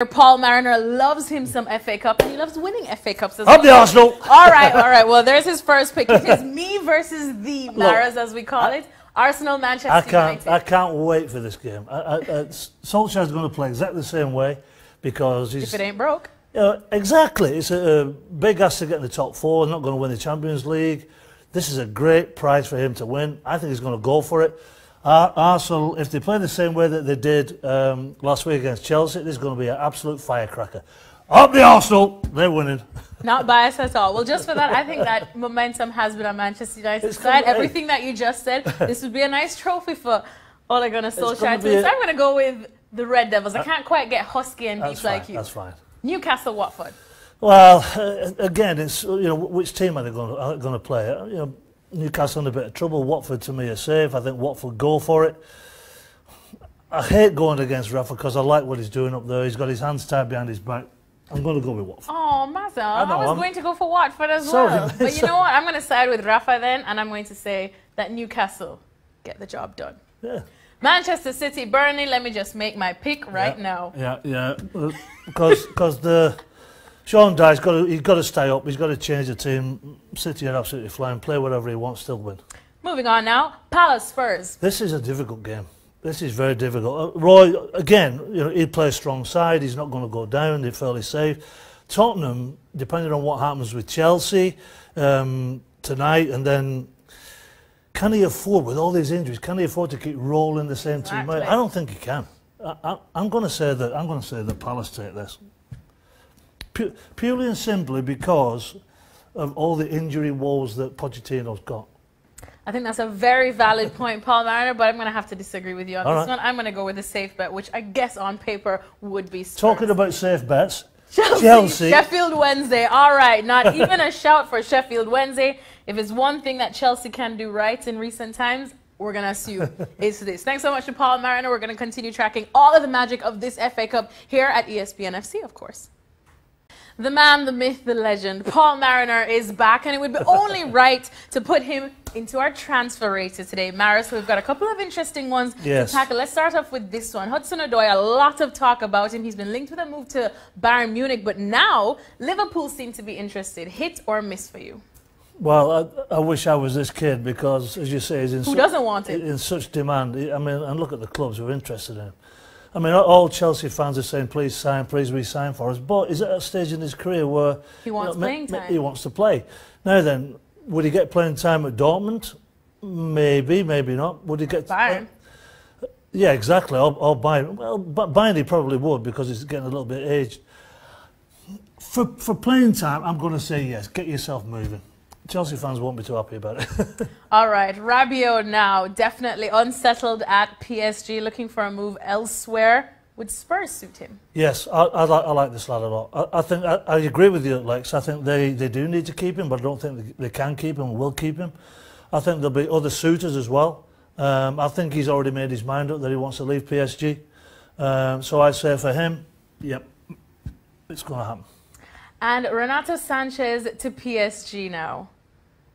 Paul Mariner loves him some FA Cup, and he loves winning FA Cups as well. Up the Arsenal! All right. Well, there's his first pick. It is me versus the Maras, as we call it. Arsenal, Manchester United. I can't wait for this game. Solskjaer's going to play exactly the same way because he's... If it ain't broke. Exactly. It's a big ask to get in the top four. Not going to win the Champions League. This is a great prize for him to win. I think he's going to go for it. Arsenal, if they play the same way that they did last week against Chelsea, this is going to be an absolute firecracker. Up the Arsenal! They're winning. Not biased at all. Well, just for that, I think that momentum has been on Manchester United's side. Everything that you just said, this would be a nice trophy for Ole Gunnar Solskjaer. So I'm going to go with the Red Devils. I can't quite get husky and deep like you. That's fine. Newcastle, Watford. Well, again, it's which team are they going to play? Newcastle in a bit of trouble. Watford, to me, are safe. I think Watford go for it. I hate going against Rafa because I like what he's doing up there. He's got his hands tied behind his back. I'm going to go with Watford. Oh, Mazza, I was going to go for Watford as well. But you know what? I'm going to side with Rafa then, and I'm going to say that Newcastle get the job done. Yeah. Manchester City, Burnley, let me just make my pick right now. Yeah. Because Sean Dyche's got to stay up. He's got to change the team. City are absolutely flying. Play whatever he wants, still win. Moving on now, Palace Spurs. This is a difficult game. This is very difficult. Roy, again, he plays strong side. He's not going to go down. They're fairly safe. Tottenham, depending on what happens with Chelsea tonight, and then can he afford, with all these injuries, can he afford to keep rolling the same team out? I don't think he can. I'm going to say that Palace take this. Purely and simply because of all the injury woes that Pochettino's got. I think that's a very valid point, Paul Mariner, but I'm going to have to disagree with you on this one. I'm going to go with a safe bet, which I guess on paper would be Spurs. Talking about safe bets, Chelsea. Sheffield Wednesday. All right, not even a shout for Sheffield Wednesday. If it's one thing that Chelsea can do right in recent times, we're going to assume it's this. Thanks so much to Paul Mariner. We're going to continue tracking all of the magic of this FA Cup here at ESPN FC, of course. The man, the myth, the legend, Paul Mariner is back, and it would be only right to put him into our transfer rater today. Maris, we've got a couple of interesting ones to tackle. Let's start off with this one. Hudson-Odoi, a lot of talk about him. He's been linked with a move to Bayern Munich, but now Liverpool seem to be interested. Hit or miss for you? Well, I wish I was this kid because, as you say, he's in, doesn't want it? In such demand. I mean, and look at the clubs who are interested in him. I mean, all Chelsea fans are saying, please sign, please re-sign for us. But he's at a stage in his career where he wants playing time. He wants to play. Now then, would he get playing time at Dortmund? Maybe, maybe not. Would he get Bayern? Yeah, exactly. Or Bayern. Well, Bayern he probably would because he's getting a little bit aged. For playing time, I'm going to say yes. Get yourself moving. Chelsea fans won't be too happy about it. All right, Rabiot now definitely unsettled at PSG, looking for a move elsewhere. Would Spurs suit him? Yes, I like this lad a lot. I think I agree with you, Lex. I think they do need to keep him, but I don't think they can keep him or will keep him. I think there'll be other suitors as well. I think he's already made his mind up that he wants to leave PSG. So I say for him, yep, it's going to happen. And Renato Sanchez to PSG now.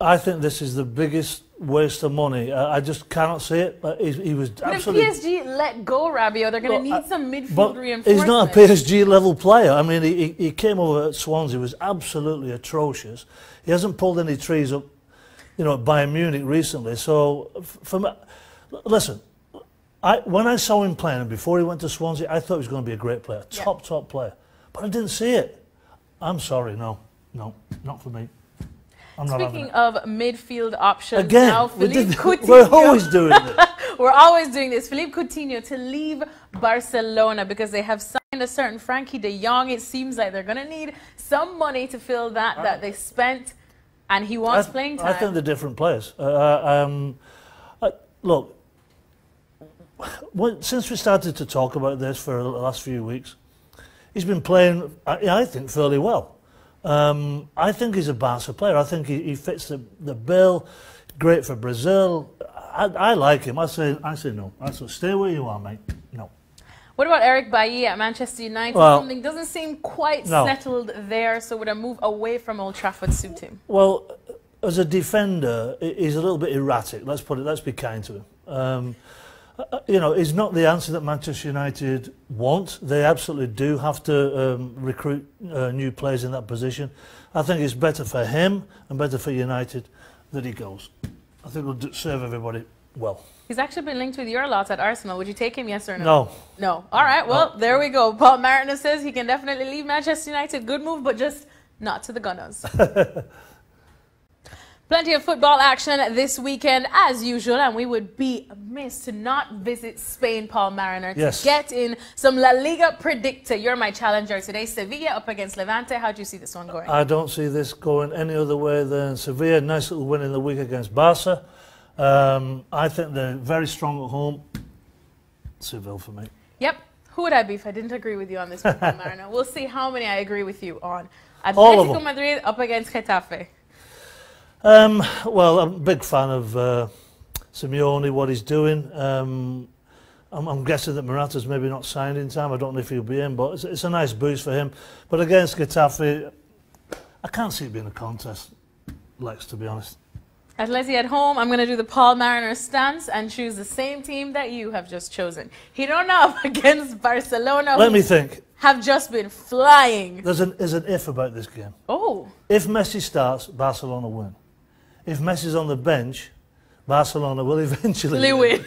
I think this is the biggest waste of money. I just cannot see it. He was absolutely... But if PSG let go Rabiot, they're going to need some midfield reinforcement. He's not a PSG level player. I mean, he came over at Swansea, was absolutely atrocious. He hasn't pulled any trees up, at Bayern Munich recently. So, for me, listen, when I saw him playing before he went to Swansea, I thought he was going to be a great player, top player. But I didn't see it. I'm sorry, no, not for me. Speaking of midfield options, again, now Philippe Coutinho. We're always doing this. We're always doing this. Philippe Coutinho to leave Barcelona because they have signed a certain Frankie de Jong. It seems like they're going to need some money to fill that they spent, and he wants playing time. I think they're different players. Look, since we started to talk about this for the last few weeks, he's been playing, I think, fairly well. I think he's a Barca player. I think he fits the bill. Great for Brazil. I like him. I say no. I say stay where you are, mate. No. What about Eric Bailly at Manchester United? Well, something doesn't seem quite settled there. So would a move away from Old Trafford suit him? Well, as a defender, he's a little bit erratic. Let's be kind to him. you know, is not the answer that Manchester United want. They absolutely do have to recruit new players in that position. I think it's better for him and better for United that he goes. I think it'll serve everybody well. He's actually been linked with your lot at Arsenal. Would you take him, yes or no? No. No. All right, well, there we go. Paul Mariner says he can definitely leave Manchester United. Good move, but just not to the Gunners. Plenty of football action this weekend, as usual, and we would be amiss to not visit Spain, Paul Mariner, to get in some La Liga predictor. You're my challenger today. Sevilla up against Levante. How do you see this one going? I don't see this going any other way than Sevilla. Nice little win in the week against Barca. I think they're very strong at home. Seville for me. Yep. Who would I be if I didn't agree with you on this one, Paul Mariner? We'll see how many I agree with you on. Atletico Madrid up against Getafe. Well, I'm a big fan of Simeone, what he's doing. I'm guessing that Morata's maybe not signed in time. I don't know if he'll be in, but it's a nice boost for him. But against Getafe, I can't see it being a contest, Lex, to be honest. Atleti at home, I'm going to do the Paul Mariner stance and choose the same team that you have just chosen. Girona up against Barcelona. Let me think. Have just been flying. There's an if about this game. Oh. If Messi starts, Barcelona win. If Messi's on the bench, Barcelona will eventually win.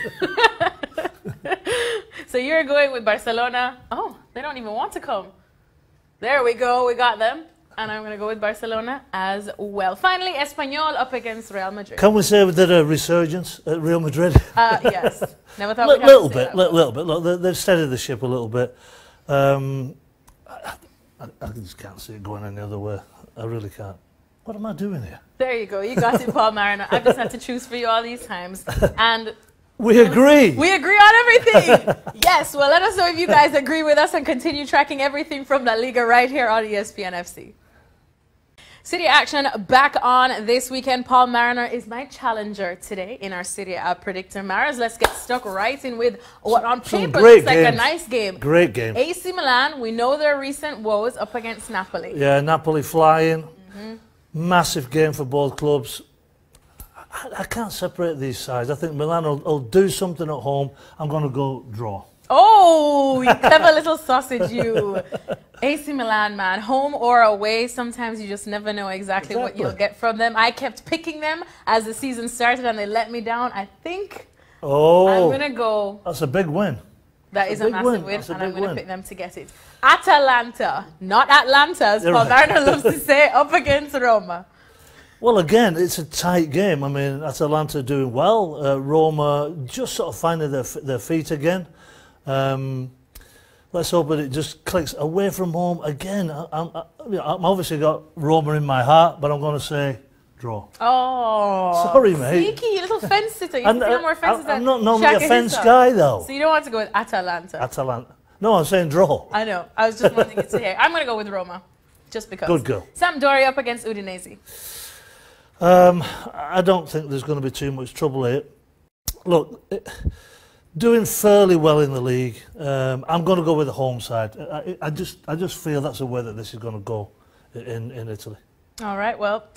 So you're going with Barcelona. Oh, they don't even want to come. There we go. We got them. And I'm going to go with Barcelona as well. Finally, Espanyol up against Real Madrid. Can we say we did a resurgence at Real Madrid? Yes. Never thought we'd have little to say bit, little bit. Look, they've steadied the ship a little bit. I just can't see it going any other way. I really can't. What am I doing here? There you go. You got it, Paul Mariner. I've just had to choose for you all these times. And we agree. We agree on everything. Yes. Well, let us know if you guys agree with us and continue tracking everything from La Liga right here on ESPN FC. City action back on this weekend. Paul Mariner is my challenger today in our City Predictor. Maras, let's get stuck right in with what on paper looks like a nice game. Great game. AC Milan, we know their recent woes, up against Napoli. Yeah, Napoli flying. Massive game for both clubs. I can't separate these sides. I think Milan will do something at home. I'm going to go draw. Oh, you clever little sausage, you. AC Milan, man, home or away, sometimes you just never know exactly what you'll get from them. I kept picking them as the season started and they let me down. I think I'm going to go. That's a big win. That is a massive win, and I'm going to pick them to get it. Atalanta, not Atlanta, as Paul Mariner loves to say, up against Roma. Well, again, it's a tight game. I mean, Atalanta doing well. Roma just sort of finding their feet again. Let's hope that it just clicks away from home again. I'm obviously got Roma in my heart, but I'm going to say draw. Oh, sorry, mate. Sneaky little fence sitter. You see more fences I'm not normally a fence guy, though. So you don't want to go with Atalanta? Atalanta. No, I'm saying draw. I know. I was just wanting it to hear. I'm going to go with Roma, just because. Good girl. Sampdoria up against Udinese. I don't think there's going to be too much trouble here. Look, doing fairly well in the league. I'm going to go with the home side. I just feel that's the way that this is going to go in Italy. All right. Well,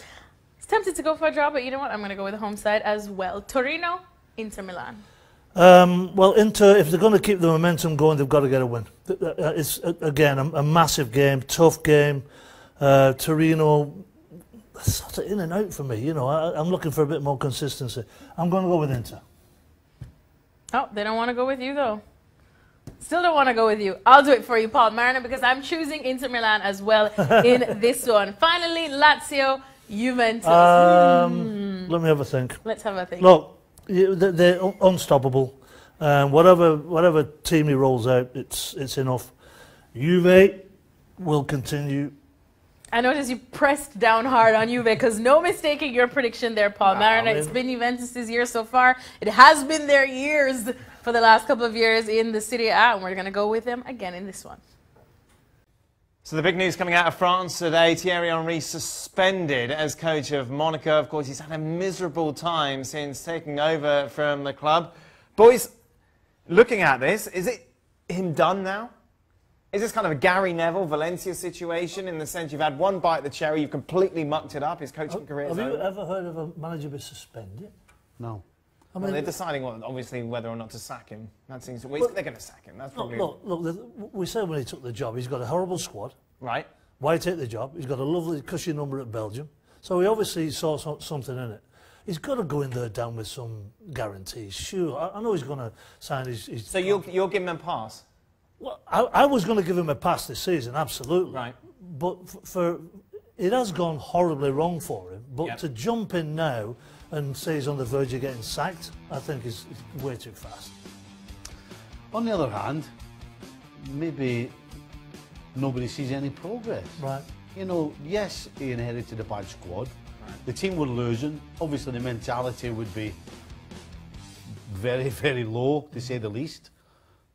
it's tempted to go for a draw, but you know what? I'm going to go with the home side as well. Torino, Inter Milan. Well, Inter, if they're going to keep the momentum going, they've got to get a win. It's again a massive game, tough game. Torino, sort of in and out for me. You know, I'm looking for a bit more consistency. I'm going to go with Inter. Oh, they don't want to go with you, though. Still don't want to go with you. I'll do it for you, Paul Mariner, because I'm choosing Inter Milan as well in this one. Finally, Lazio, Juventus. Let me have a think. Let's have a think. Look, they're unstoppable. Whatever team he rolls out, it's enough. Juve will continue. I noticed you pressed down hard on Juve, because no mistaking your prediction there, Paul Mariner. It's been Juventus' year so far. It has been their years for the last couple of years in the Serie A, and we're going to go with them again in this one. So the big news coming out of France today, Thierry Henry suspended as coach of Monaco. Of course, he's had a miserable time since taking over from the club. Boys, looking at this, is it him done now? Is this kind of a Gary Neville, Valencia situation in the sense you've had one bite of the cherry, you've completely mucked it up, his coaching career is over? Have you ever heard of a manager be suspended? No. I mean, well, they're deciding, obviously, whether or not to sack him. That seems they're going to sack him. That's probably look. We said when he took the job, he's got a horrible squad. right. Why take the job? He's got a lovely cushy number at Belgium, so he obviously saw something in it. He's got to go in there down with some guarantees. Sure, I know he's going to sign his. So you'll give him a pass? Well, I was going to give him a pass this season, absolutely. Right. But it has gone horribly wrong for him. But Yep. to jump in now and say he's on the verge of getting sacked, I think is way too fast. On the other hand, maybe nobody sees any progress. Right. You know, yes, he inherited a bad squad. The team were losing. Obviously, the mentality would be very, very low, to say the least.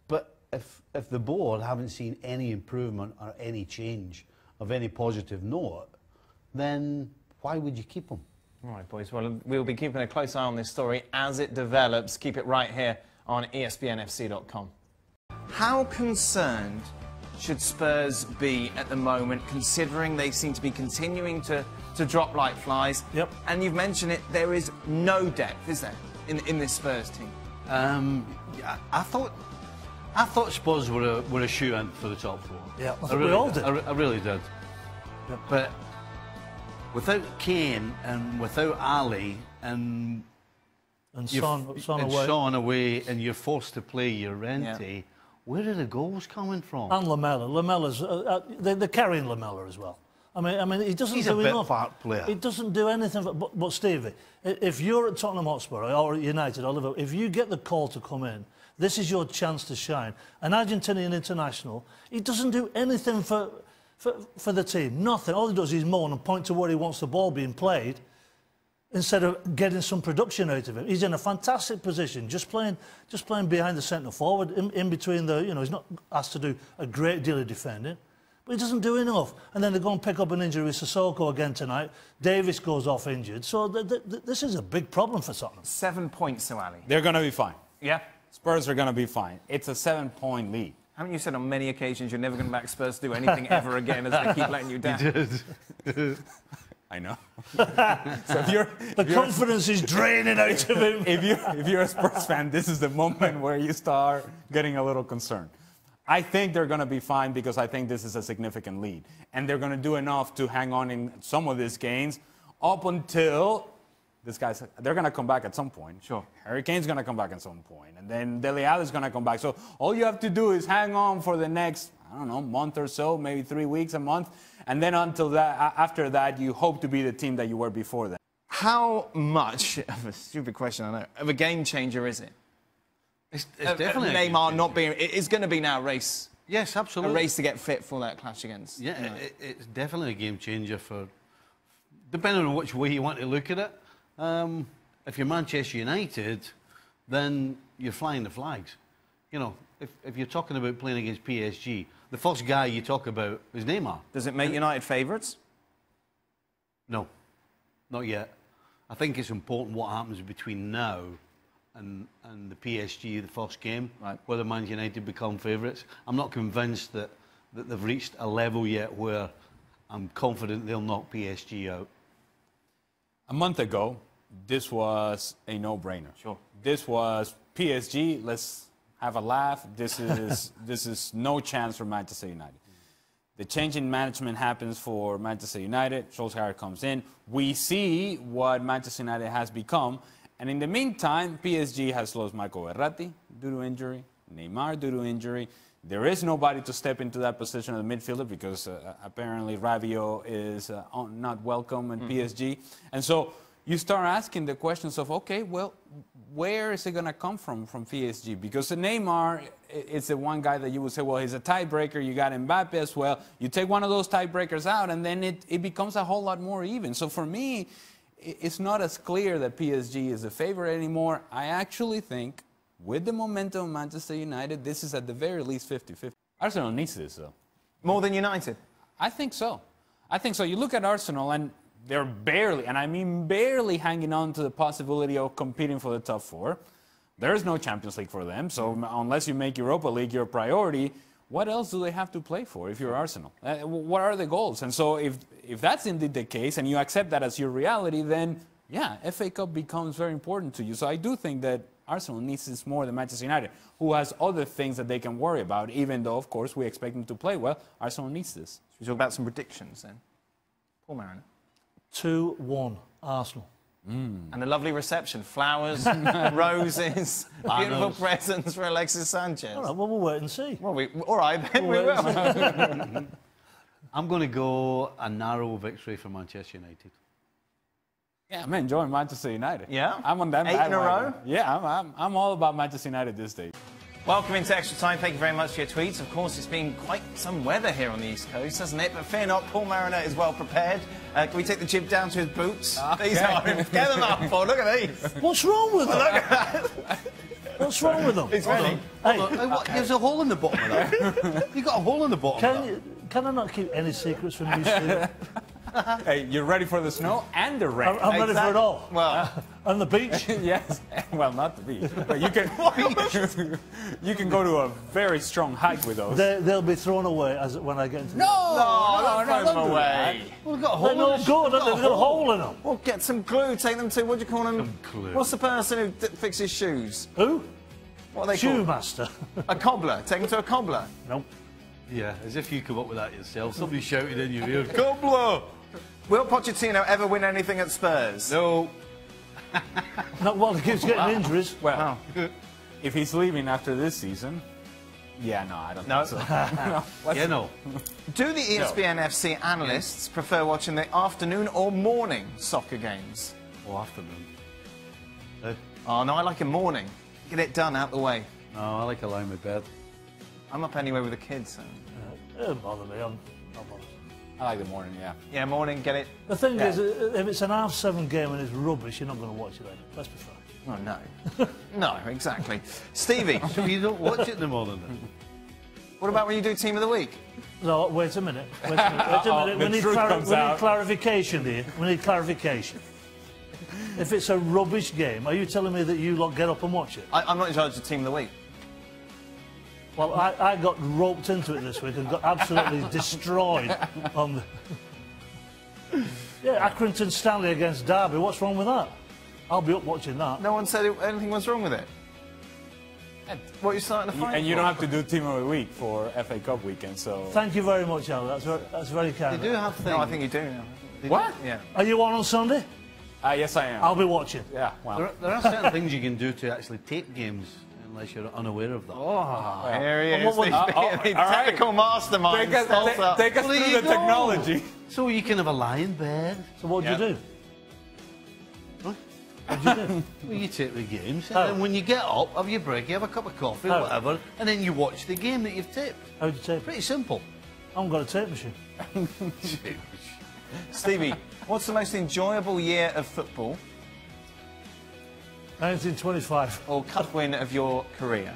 But if the board haven't seen any improvement or any change of any positive note, then why would you keep him? All right, boys. Well, we'll be keeping a close eye on this story as it develops. Keep it right here on ESPNFC.com. How concerned should Spurs be at the moment, considering they seem to be continuing to drop like flies? Yep. And you've mentioned it, there is no depth, is there, in this Spurs team? Yeah, I thought Spurs were a shoe-in for the top four. Yeah, I think we all did. I really did. Yep. But without Kane and without Ali and Son away, and you're forced to play Llorente, where are the goals coming from? And Lamella's they're carrying Lamella as well. I mean, he doesn't He's do a bit enough. part player. He doesn't do anything. But Stevie, if you're at Tottenham Hotspur or United or Liverpool, if you get the call to come in, this is your chance to shine. An Argentinian international, he doesn't do anything for the team. Nothing. All he does is moan and point to where he wants the ball being played, instead of getting some production out of it. He's in a fantastic position, just playing behind the centre forward, in between the, he's not asked to do a great deal of defending, but he doesn't do enough. And then they go and pick up an injury with Sissoko again tonight. Davis goes off injured. So this is a big problem for Tottenham. 7 points, so Ali. They're going to be fine. Yeah. Spurs are going to be fine. It's a 7-point lead. Haven't you said on many occasions you're never going to back Spurs to do anything ever again as they keep letting you down? I know. The confidence is draining out of him. If you're a Spurs fan, this is the moment where you start getting a little concerned. I think they're going to be fine because I think this is a significant lead. And they're going to do enough to hang on in some of these games up until they're going to come back at some point. Sure. Harry Kane's going to come back at some point. And then Dele Alli's going to come back. So all you have to do is hang on for the next, I don't know, month or so, maybe 3 weeks, a month. And then after that, you hope to be the team that you were before that. How much of a stupid question, I know, of a game changer is it? It's definitely Neymar not being. It's going to be now a race. Yes, absolutely. A race to get fit for that clash against. Yeah, it's definitely a game changer for, depending on which way you want to look at it. If you're Manchester United, then you're flying the flags. You know, if you're talking about playing against PSG, the first guy you talk about is Neymar. Does it make United favourites? No, not yet. I think it's important what happens between now and the PSG, the first game, right, whether Man United become favourites. I'm not convinced that they've reached a level yet where I'm confident they'll knock PSG out. A month ago, this was a no-brainer. Sure. This was PSG, let's have a laugh. This is no chance for Manchester United. The change in management happens for Manchester United. Solskjaer comes in. We see what Manchester United has become. And in the meantime, PSG has lost Michael Verratti due to injury, Neymar due to injury. There is nobody to step into that position of the midfielder because apparently Rabiot is not welcome in PSG. And so you start asking the questions of, okay, well, where is it going to come from PSG? Because Neymar is the one guy that you would say, well, he's a tiebreaker. You got Mbappe as well. You take one of those tiebreakers out, and then it becomes a whole lot more even. So for me, it's not as clear that PSG is a favorite anymore. I actually think, with the momentum of Manchester United, this is at the very least 50-50. Arsenal needs this, though. More than United? I think so. I think so. You look at Arsenal, and they're barely, and I mean barely, hanging on to the possibility of competing for the top four. There is no Champions League for them, so unless you make Europa League your priority, what else do they have to play for if you're Arsenal? What are the goals? And so if that's indeed the case, and you accept that as your reality, then yeah, FA Cup becomes very important to you. So I do think that Arsenal needs this more than Manchester United, who has other things that they can worry about, even though, of course, we expect them to play well. Arsenal needs this. Should we talk about some predictions then? Paul Mariner. 2-1 Arsenal. And a lovely reception. Flowers, roses, beautiful presents for Alexis Sanchez. All right, well, we'll wait and see. Well, all right, then we will. I'm going to go a narrow victory for Manchester United. Yeah, I'm enjoying Manchester United. Yeah? I'm on that 8 in a bandwagon. row? Yeah, I'm all about Manchester United this day. Welcome into Extra Time. Thank you very much for your tweets. Of course, it's been quite some weather here on the East Coast, hasn't it? But fear not, Paul Mariner is well prepared. Can we take the jib down to his boots? Okay. These are him. Get them up, Paul. Look at these. What's wrong with them? Look at that. What's wrong with them? He's ready. Hey, There's a hole in the bottom of that. You got a hole in the bottom of that. can I not keep any secrets from you, Steve? Hey, you're ready for the snow and the rain. I'm ready for it all. Well, On the beach? Yes, well, not the beach, but you can you can go to a very strong hike with those. They'll be thrown away when I get into don't throw them don't do away. Well, we've got a They're hole in no the good, they've got a hole in them. Well, get some glue. Take them to, what do you call them? Some glue. What's the person who fixes shoes? Who? What are they called? Shoemaster. A cobbler. Take them to a cobbler. Nope. Yeah, as if you come up with that yourself. Somebody shouted in your ear, Cobbler! Will Pochettino ever win anything at Spurs? No. Not while he keeps getting injuries. Well, if he's leaving after this season, yeah, no, I don't No. think so. Yeah, no. Do the ESPN FC analysts prefer watching the afternoon or morning soccer games? Oh, afternoon. Oh, no, I like a morning. Get it done, out the way. No, I like to lie in my bed. I'm up anyway with the kids. So. It doesn't bother me. I'm not bothered. I like the morning, yeah. Yeah, morning, get it. The thing is, if it's an half-7 game and it's rubbish, you're not going to watch it later. Let's be frank. Oh, no. No, exactly. Stevie, So you don't watch it in the morning then? what about when you do Team of the Week? No, wait a minute. Wait a minute. Wait a minute. The We need, truth comes we need out. clarification here. We need clarification. If it's a rubbish game, are you telling me that you lot get up and watch it? I'm not in charge of Team of the Week. Well, I got roped into it this week and got absolutely destroyed on the... Yeah, Accrington Stanley against Derby. What's wrong with that? I'll be up watching that. No one said anything was wrong with it. What are you starting to fight And you for? don't have to do Team of the Week for FA Cup weekend, so... Thank you very much, Alan. That's very kind. They do have things. No, I think you do now. What? Yeah. Are you on Sunday? Yes, I am. I'll be watching. Yeah, well... There are certain things you can do to actually tape games, unless you're unaware of that. Oh, here he is. Well, what- the all right. technical mastermind. Take us Well, through there you the go. technology. So you can have a lie in bed. So what'd you do? What? What'd you do? Well, you take the games, and Oh. then when you get up, have your break, you have a cup of coffee, Oh. whatever, and then you watch the game that you've taped. How'd you tape it? Pretty simple. I haven't got a tape machine. Stevie, what's the most enjoyable year of football 1925. or cup win of your career?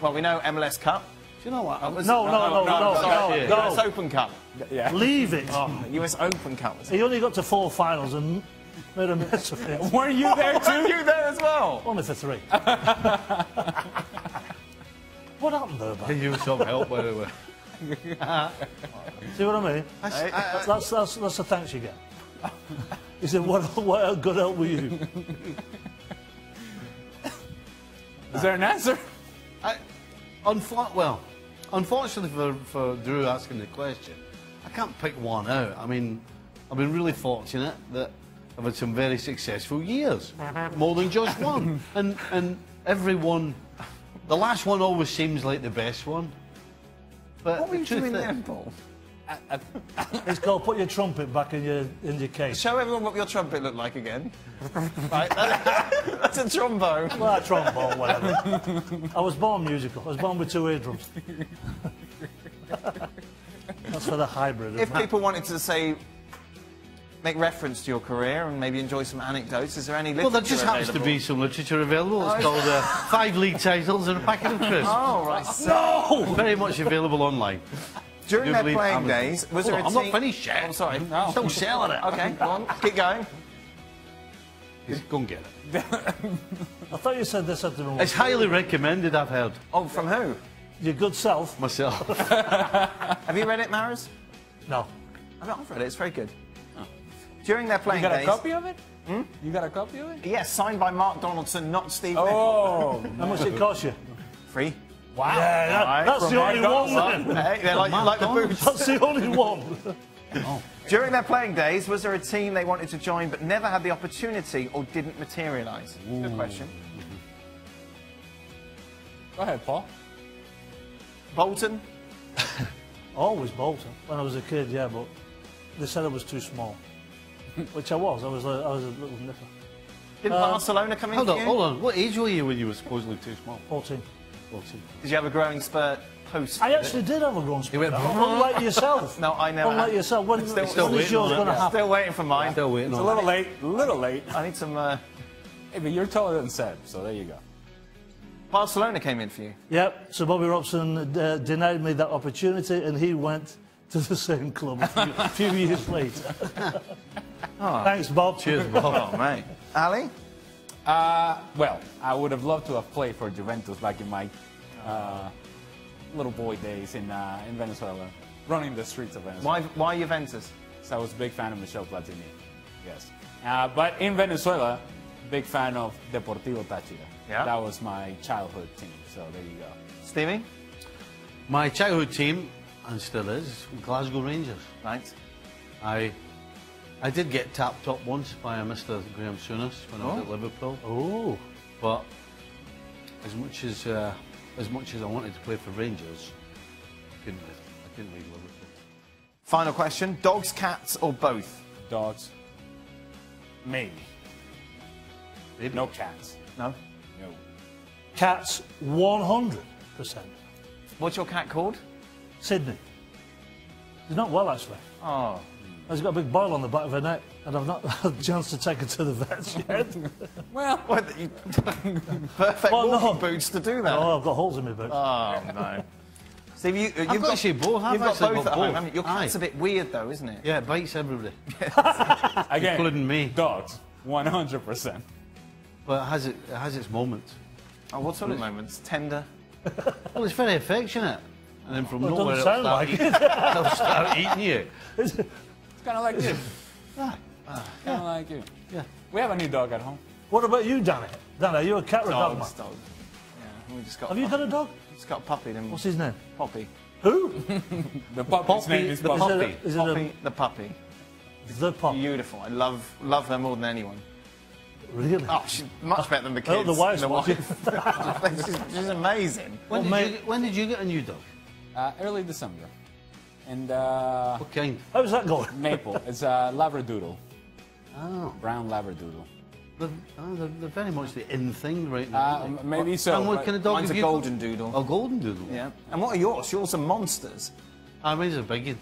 Well, we know MLS Cup. Do you know what? Was No, it- no, US Open Cup. Yeah. Leave it. US Open Cup. Was it? He only got to 4 finals and made a mess of it. Were you there Were too? you there as well? Only for 3. What happened there, man? You some help, by the way. See what I mean? That's the thanks you get. He said, what good help were you? Is there an answer? Unfortunately for Drew asking the question, I can't pick one out. I mean, I've been really fortunate that I've had some very successful years, more than just one. And everyone, the last one always seems like the best one. But What were you the truth doing is- there, Paul? It's called put your trumpet back in your case. Show everyone what your trumpet looked like again. Right, that's a trombone. Well, a trombone, whatever. I was born musical. I was born with 2 eardrums. That's for the hybrid. If Isn't it? people wanted to say, make reference to your career and maybe enjoy some anecdotes, is there any literature Well, there just happens to available? be some literature available. It's called 5 league titles and a packet of crisps. Oh, right. No! Very much available online. During Do their believe playing Amazon. days, was Hold there on, a I'm team... not finished yet. I'm sorry. No. Still selling it. Okay, go on. Keep going. Go and get it. I thought you said this had to be It's highly recommended, I've heard. Oh, from who? your good self. Myself. Have you read it, Maris? No. I've read it. It's very good. During their You playing got a days... copy of it? You got a copy of it? Yes, signed by Mark Donaldson, not Steve Nicol. Oh, How much did it cost you? Free. wow. Yeah, that's From the only Mark one then. Hey, they're like the boots. That's the only one. During their playing days, was there a team they wanted to join but never had the opportunity or didn't materialise? Good question. Go ahead, Paul. Bolton? Always Bolton. When I was a kid, yeah, but they said I was too small. Which I was. I was a little nipper. Didn't Barcelona come in Hold for on, you? hold on. What age were you when you were supposedly too small? 14. 14. Did you have a growing spurt post? I actually did have a growing spurt. went, Unlike yourself. No, I know. Unlike yourself. When Still is waiting yours on it, going to happen? Still waiting for mine. Still waiting It's a on little late. A little late. I need some... Hey, but you're taller than Seb, so there you go. Barcelona came in for you. Yep, so Bobby Robson denied me that opportunity and he went to the same club a few years later. Thanks, Bob. Cheers, Bob. Oh, mate. Ali? Well, I would have loved to have played for Juventus back in my little boy days in Venezuela, running the streets of Venezuela. Why Juventus? So I was a big fan of Michel Platini. Yes. But in Venezuela, big fan of Deportivo Táchira. Yeah. That was my childhood team, so there you go. Stevie? My childhood team, and still is, Glasgow Rangers. Right. I did get tapped up once by a Mr. Graham Souness when I was at Liverpool. Oh. But as much as I wanted to play for Rangers, I couldn't leave Liverpool. Final question. Dogs, cats, or both? Dogs. Maybe. No cats. No? No. Cats, 100%. What's your cat called? Sydney. He's not well, actually. Oh. He's got a big boil on the back of her neck, and I've not had a chance to take her to the vets yet. Well, Perfect Well, no. walking boots to do that. Oh, I've got holes in my boots. Oh, no. Steve, you've I've got actually both. You've got actually both got at home, both. haven't you? Your cat's Aye. a bit weird, though, isn't it? Yeah, it bites everybody. again, Including me. dogs. 100%. But it has its moments. Oh, what sort of moments? Tender? Well, it's very affectionate. And then from Well, it nowhere doesn't sound like it'll start eating you. It's kind of like you. Kind of like you. Yeah. We have a new dog at home. What about you, Danny? Danny, are you a cat or a dog man? Dog. Yeah, we just got. Have you got a dog? Just got a puppy, didn't we? What's his name? Poppy? Who? The puppy's Poppy, name is the Poppy. puppy. Is it Poppy, the puppy. the pup? Beautiful. I love her more than anyone. Really? Oh, she's much better than the kids. the wife's and watching. she's amazing. When did you get a new dog? Early December. And What kind? How's that going? Maple. It's a Labradoodle. Oh, Brown Labradoodle. they're very much the in thing right now. aren't they? Maybe so. And what but kind of dog Mine's have a you got? golden doodle. A golden doodle. Yeah. And what are yours? Yours are monsters. Mine's a big one.